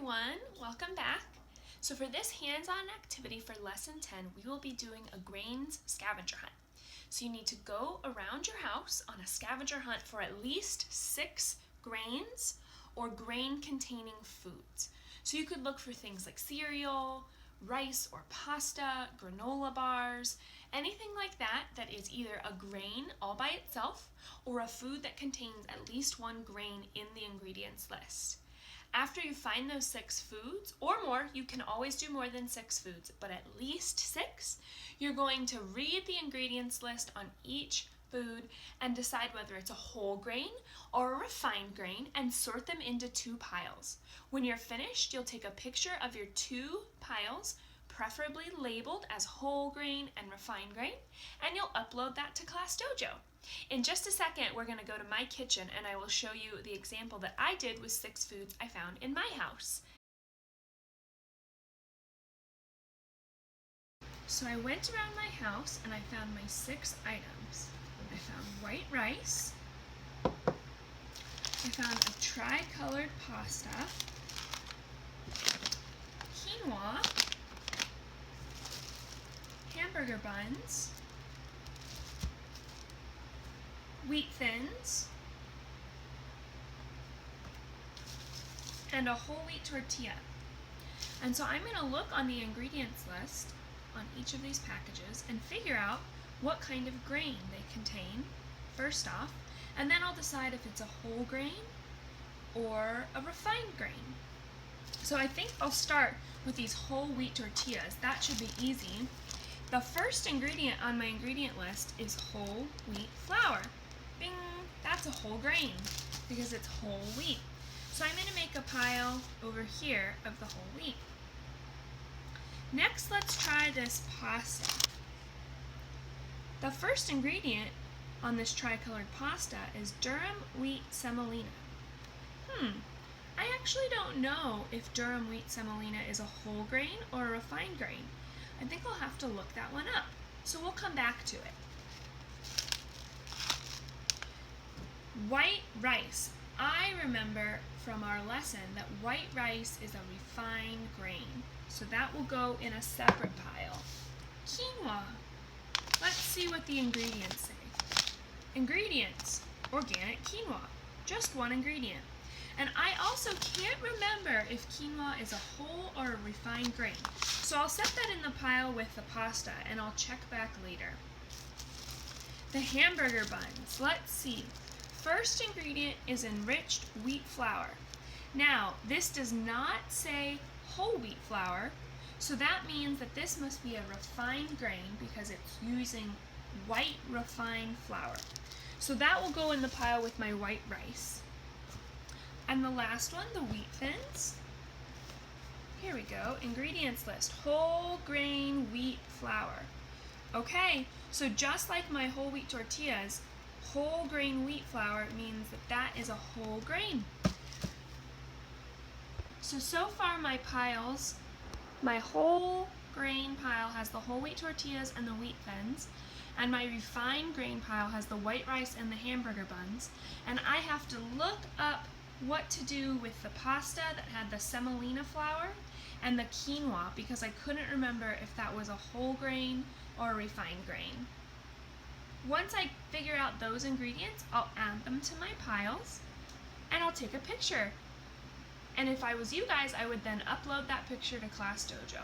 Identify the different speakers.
Speaker 1: everyone, welcome back. So for this hands-on activity for lesson 10, we will be doing a grains scavenger hunt. So you need to go around your house on a scavenger hunt for at least 6 grains or grain-containing foods. So you could look for things like cereal, rice or pasta, granola bars, anything like that that is either a grain all by itself or a food that contains at least one grain in the ingredients list. After you find those 6 foods, or more, you can always do more than 6 foods, but at least 6, you're going to read the ingredients list on each food and decide whether it's a whole grain or a refined grain and sort them into 2 piles. When you're finished, you'll take a picture of your 2 piles, preferably labeled as whole grain and refined grain, and you'll upload that to Class Dojo. In just a second, we're going to go to my kitchen and I will show you the example that I did with 6 foods I found in my house. So I went around my house and I found my 6 items. I found white rice, I found a tri-colored pasta, quinoa, hamburger buns, wheat thins, and a whole wheat tortilla. And so I'm going to look on the ingredients list on each of these packages and figure out what kind of grain they contain first off, and then I'll decide if it's a whole grain or a refined grain. So I think I'll start with these whole wheat tortillas. That should be easy. The first ingredient on my ingredient list is whole wheat flour. Bing! That's a whole grain because it's whole wheat. So I'm going to make a pile over here of the whole wheat. Next, let's try this pasta. The first ingredient on this tricolored pasta is durum wheat semolina. I actually don't know if durum wheat semolina is a whole grain or a refined grain. I think I'll have to look that one up. So we'll come back to it. White rice. I remember from our lesson that white rice is a refined grain. So that will go in a separate pile. Quinoa. Let's see what the ingredients say. Ingredients, organic quinoa, just one ingredient. And I also can't remember if quinoa is a whole or a refined grain. So I'll set that in the pile with the pasta and I'll check back later. The hamburger buns, let's see. First ingredient is enriched wheat flour. Now, this does not say whole wheat flour, so that means that this must be a refined grain because it's using white refined flour. So that will go in the pile with my white rice. And the last one, the wheat thins. Here we go, ingredients list, whole grain wheat flour. Okay, so just like my whole wheat tortillas, whole grain wheat flour means that that is a whole grain. So far my piles, my whole grain pile has the whole wheat tortillas and the wheat thins, and my refined grain pile has the white rice and the hamburger buns, and I have to look up what to do with the pasta that had the semolina flour and the quinoa because I couldn't remember if that was a whole grain or a refined grain. Once I figure out those ingredients, I'll add them to my piles and I'll take a picture. And if I was you guys, I would then upload that picture to Class Dojo.